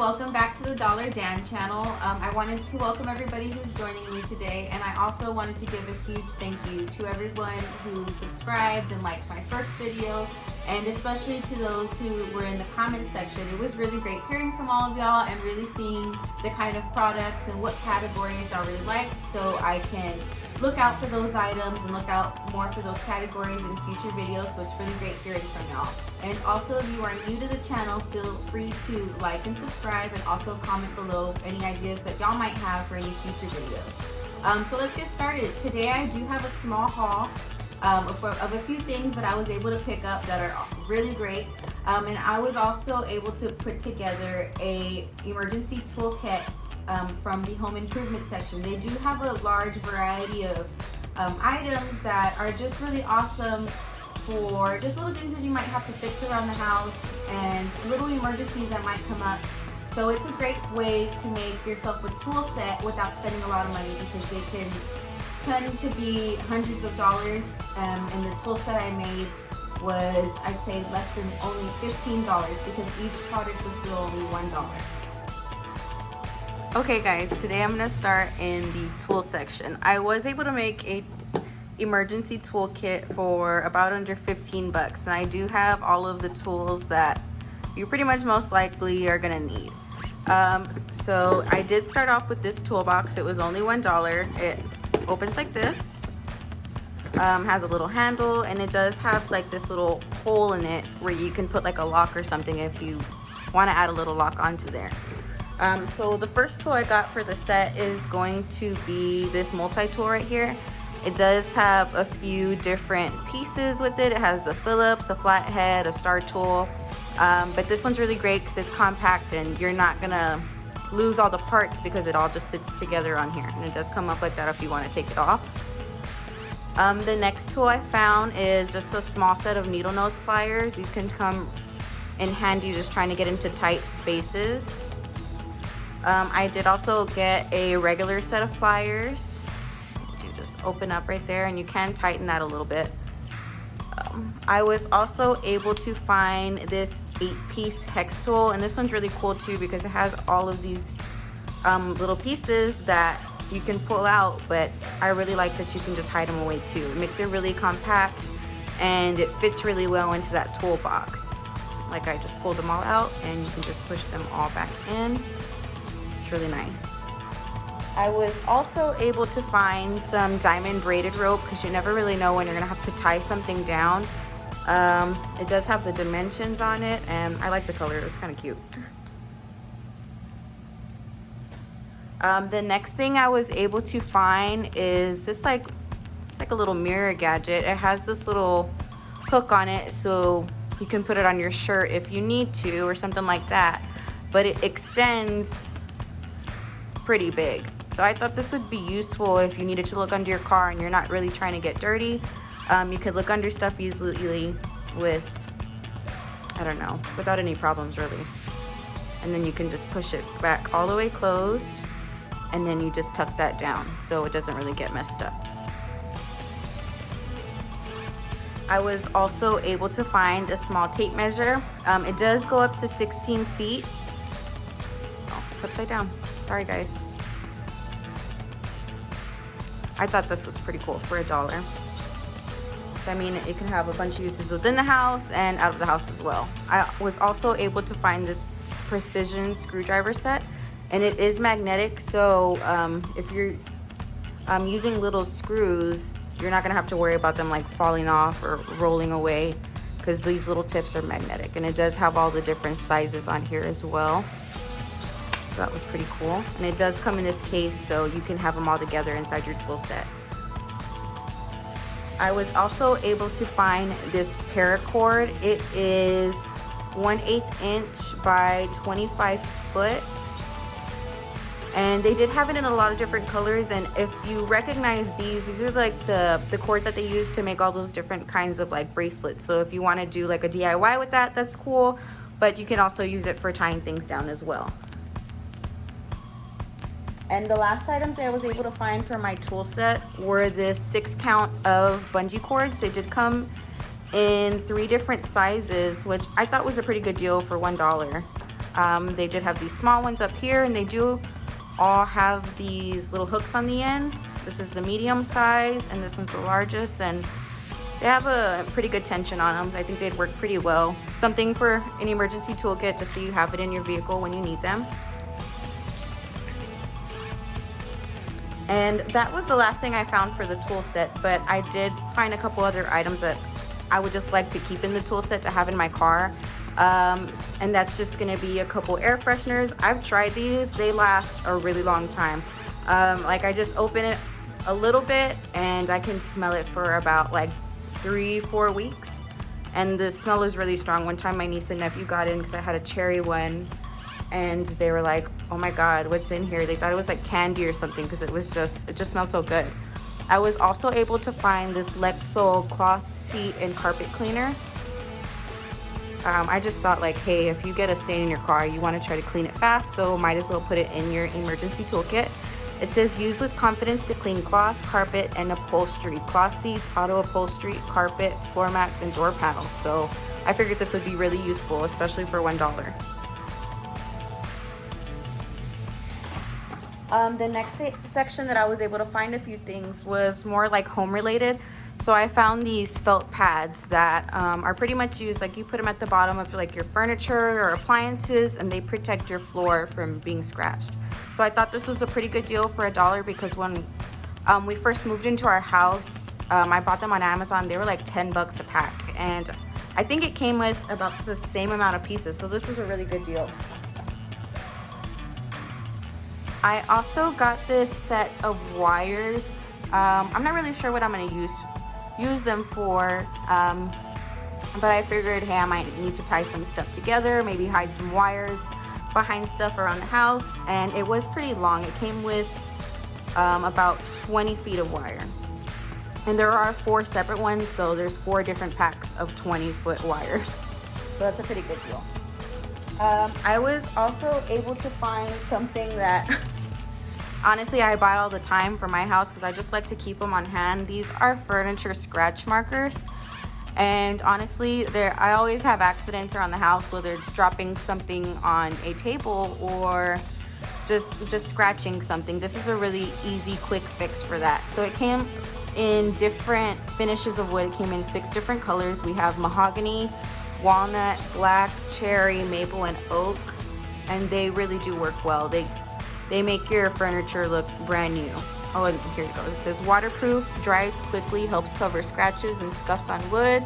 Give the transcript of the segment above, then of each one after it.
welcome back to the Dollar Dan channel. I wanted to welcome everybody who's joining me today, and I also wanted to give a huge thank you to everyone who subscribed and liked my first video, and especially to those who were in the comment section. It was really great hearing from all of y'all and really seeing the kind of products and what categories I really liked, so I can look out for those items and look out more for those categories in future videos. So it's really great hearing from y'all. And also, if you are new to the channel, feel free to like and subscribe, and also comment below any ideas that y'all might have for any future videos. So let's get started. Today I do have a small haul of a few things that I was able to pick up that are really great. And I was also able to put together a emergency toolkit from the home improvement section. They do have a large variety of items that are just really awesome for just little things that you might have to fix around the house and little emergencies that might come up. So it's a great way to make yourself a tool set without spending a lot of money, because they can tend to be hundreds of dollars, and the tool set I made was, I'd say, less than only $15, because each product was still only $1. Okay guys, today I'm going to start in the tool section. I was able to make a emergency toolkit for about under 15 bucks, and I do have all of the tools that you pretty much most likely are going to need. So I did start off with this toolbox. It was only $1. It opens like this, has a little handle, and it does have like this little hole in it where you can put like a lock or something if you want to add a little lock onto there. So the first tool I got for the set is going to be this multi-tool right here. It does have a few different pieces with it. It has a Phillips, a flathead, a star tool, but this one's really great because it's compact and you're not gonna lose all the parts because it all just sits together on here, and it does come up like that if you want to take it off. The next tool I found is just a small set of needle nose pliers. These can come in handy just trying to get into tight spaces. I did also get a regular set of pliers. You just open up right there, and you can tighten that a little bit. I was also able to find this 8-piece hex tool, and this one's really cool too because it has all of these little pieces that you can pull out, but I really like that you can just hide them away too. It makes it really compact, and it fits really well into that toolbox. Like, I just pulled them all out, and you can just push them all back in. It's really nice. I was also able to find some diamond braided rope, because you never really know when you're gonna have to tie something down. It does have the dimensions on it, and I like the color. It was kind of cute. The next thing I was able to find is this, it's like a little mirror gadget. It has this little hook on it, so you can put it on your shirt if you need to or something like that, but it extends pretty big. So I thought this would be useful if you needed to look under your car and you're not really trying to get dirty. You could look under stuff easily with, I don't know, without any problems really. And then you can just push it back all the way closed, and then you just tuck that down so it doesn't really get messed up. I was also able to find a small tape measure. It does go up to 16 feet. Oh, it's upside down. Sorry guys. I thought this was pretty cool for $1. So I mean, it can have a bunch of uses within the house and out of the house as well. I was also able to find this precision screwdriver set, and it is magnetic, so if you're using little screws, you're not gonna have to worry about them like falling off or rolling away, because these little tips are magnetic. And it does have all the different sizes on here as well. So that was pretty cool. And it does come in this case, so you can have them all together inside your tool set. I was also able to find this paracord. It is 1/8 inch by 25 foot. And they did have it in a lot of different colors, and if you recognize these are like the cords that they use to make all those different kinds of like bracelets. So if you want to do like a DIY with that, that's cool, but you can also use it for tying things down as well. And the last items that I was able to find for my tool set were this 6 count of bungee cords. They did come in 3 different sizes, which I thought was a pretty good deal for $1. They did have these small ones up here, and they do all have these little hooks on the end. This is the medium size, and this one's the largest, and they have a pretty good tension on them. I think they'd work pretty well. Something for an emergency toolkit, just so you have it in your vehicle when you need them. And that was the last thing I found for the tool set, but I did find a couple other items that I would just like to keep in the tool set to have in my car. And that's just gonna be a couple air fresheners. I've tried these, they last a really long time. Like I just open it a little bit and I can smell it for about like 3-4 weeks. And the smell is really strong. One time my niece and nephew got in because I had a cherry one, and they were like, oh my God, what's in here? They thought it was like candy or something because it just smelled so good. I was also able to find this Lexol cloth seat and carpet cleaner. I just thought like, hey, if you get a stain in your car, you want to try to clean it fast, so might as well put it in your emergency toolkit. It says use with confidence to clean cloth, carpet, and upholstery. Cloth seats, auto upholstery, carpet, floor mats, and door panels. So I figured this would be really useful, especially for $1. The next section that I was able to find a few things was more like home related. So I found these felt pads that are pretty much used, like you put them at the bottom of like your furniture or appliances, and they protect your floor from being scratched. So I thought this was a pretty good deal for $1 because when we first moved into our house, I bought them on Amazon. They were like 10 bucks a pack, and I think it came with about the same amount of pieces. So this was a really good deal. I also got this set of wires. I'm not really sure what I'm gonna use them for, but I figured, hey, I might need to tie some stuff together, maybe hide some wires behind stuff around the house. And it was pretty long. It came with about 20 feet of wire, and there are 4 separate ones, so there's 4 different packs of 20-foot wires. So that's a pretty good deal. I was also able to find something that honestly I buy all the time for my house because I just like to keep them on hand. These are furniture scratch markers, and honestly I always have accidents around the house, whether it's dropping something on a table or just scratching something. This is a really easy quick fix for that. So it came in different finishes of wood. It came in 6 different colors. We have mahogany, walnut, black, cherry, maple, and oak, and they really do work well. They make your furniture look brand new. Oh, and here it goes. It says waterproof, dries quickly, helps cover scratches and scuffs on wood,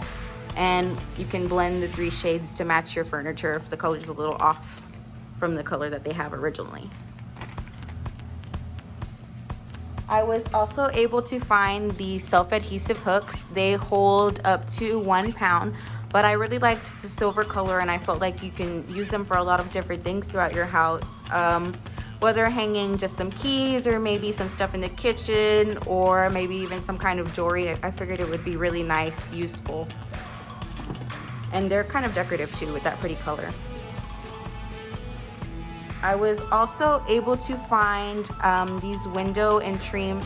and you can blend the 3 shades to match your furniture if the color's a little off from the color that they have originally. I was also able to find the self-adhesive hooks. They hold up to 1 pound. But I really liked the silver color, and I felt like you can use them for a lot of different things throughout your house. Whether hanging just some keys or maybe some stuff in the kitchen or maybe even some kind of jewelry, I figured it would be really nice, useful. And they're kind of decorative too with that pretty color. I was also able to find these window and trim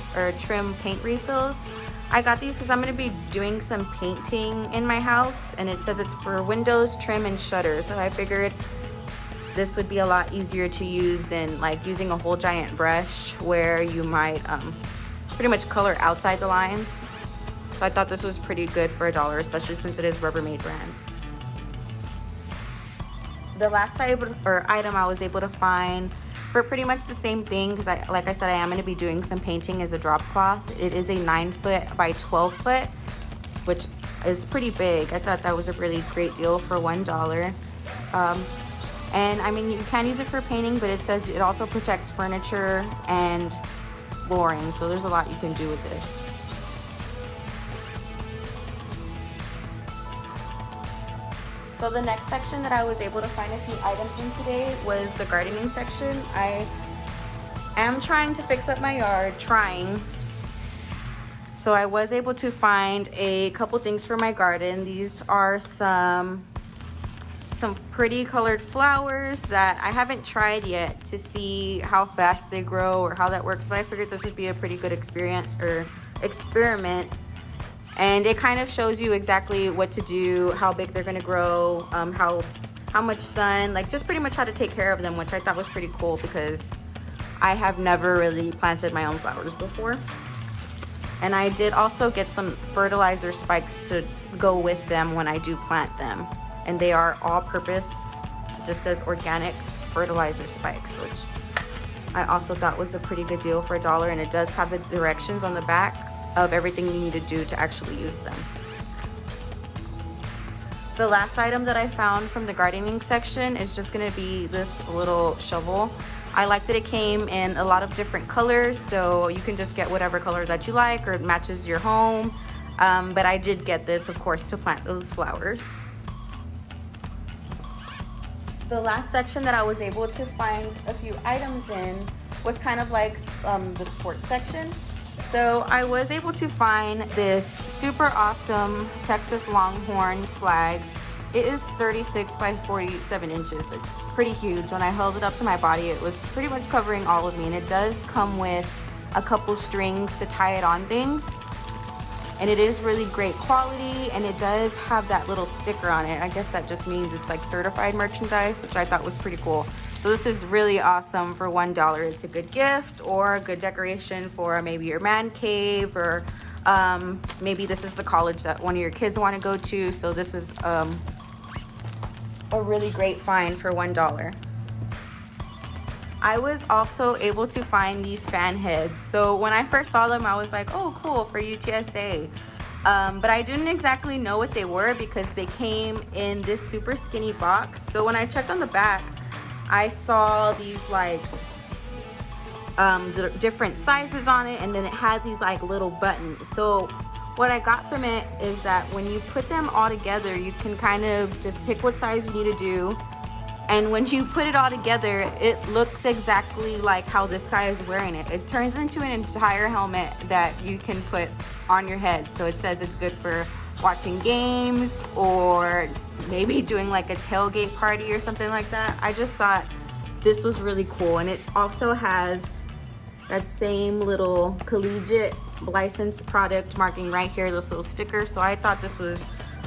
paint refills. I got these because I'm going to be doing some painting in my house, and it says it's for windows, trim, and shutters. So I figured this would be a lot easier to use than like using a whole giant brush where you might pretty much color outside the lines. So I thought this was pretty good for $1, especially since it is Rubbermaid brand. The last item I was able to find for pretty much the same thing, because like I said, I am going to be doing some painting, as a drop cloth. It is a 9-foot by 12-foot, which is pretty big. I thought that was a really great deal for $1. And I mean, you can use it for painting, but it says it also protects furniture and flooring, so there's a lot you can do with this. So the next section that I was able to find a few items in today was the gardening section. I am trying to fix up my yard, So I was able to find a couple things for my garden. These are some pretty colored flowers that I haven't tried yet to see how fast they grow or how that works, but I figured this would be a pretty good experiment. And it kind of shows you exactly what to do, how big they're going to grow, how how much sun, like just pretty much how to take care of them, which I thought was pretty cool because I have never really planted my own flowers before. And I did also get some fertilizer spikes to go with them when I do plant them. And they are all-purpose, just says organic fertilizer spikes, which I also thought was a pretty good deal for $1. And it does have the directions on the back of everything you need to do to actually use them. The last item that I found from the gardening section is just gonna be this little shovel. I like that it came in a lot of different colors, so you can just get whatever color that you like or it matches your home. But I did get this, of course, to plant those flowers. The last section that I was able to find a few items in was kind of like the sports section. So I was able to find this super awesome Texas Longhorns flag. It is 36 by 47 inches. It's pretty huge. When I held it up to my body, it was pretty much covering all of me. And it does come with a couple strings to tie it on things. And it is really great quality, and it does have that little sticker on it. I guess that just means it's like certified merchandise, which I thought was pretty cool. So this is really awesome for $1. It's a good gift or a good decoration for maybe your man cave, or maybe this is the college that one of your kids want to go to. So this is a really great find for $1. I was also able to find these fan heads. So when I first saw them, I was like, oh, cool, for UTSA. But I didn't exactly know what they were because they came in this super skinny box. So when I checked on the back, I saw these like different sizes on it, and then it had these like little buttons. So what I got from it is that when you put them all together, you can kind of just pick what size you need to do. And when you put it all together, it looks exactly like how this guy is wearing it. It turns into an entire helmet that you can put on your head. So it says it's good for watching games or maybe doing like a tailgate party or something like that. I just thought this was really cool. And it also has that same little Collegiate licensed product marking right here, this little sticker. So I thought this was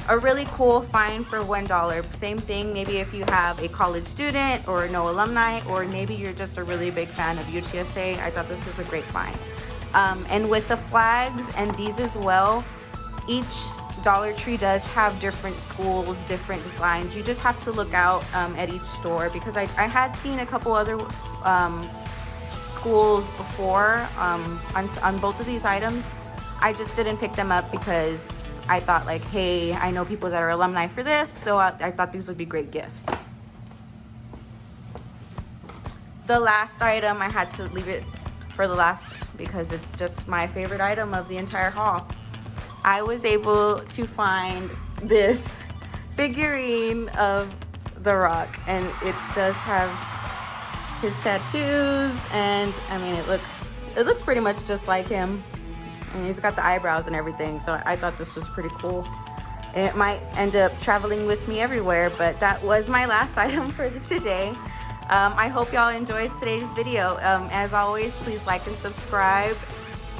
a really cool find for $1. Same thing, maybe if you have a college student or no alumni, or maybe you're just a really big fan of UTSA, I thought this was a great find. And with the flags and these as well, each Dollar Tree does have different schools, different designs. You just have to look out at each store, because I had seen a couple other schools before on both of these items. I just didn't pick them up because I thought like, hey, I know people that are alumni for this, so I thought these would be great gifts. The last item, I had to leave it for the last because it's just my favorite item of the entire haul. I was able to find this figurine of The Rock, and it does have his tattoos, and I mean, it looks pretty much just like him. And he's got the eyebrows and everything, so I thought this was pretty cool. It might end up traveling with me everywhere, but that was my last item for today. I hope y'all enjoyed today's video. As always, please like and subscribe.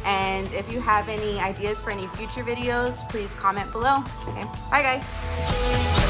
And if you have any ideas for any future videos, please comment below. Okay, bye guys.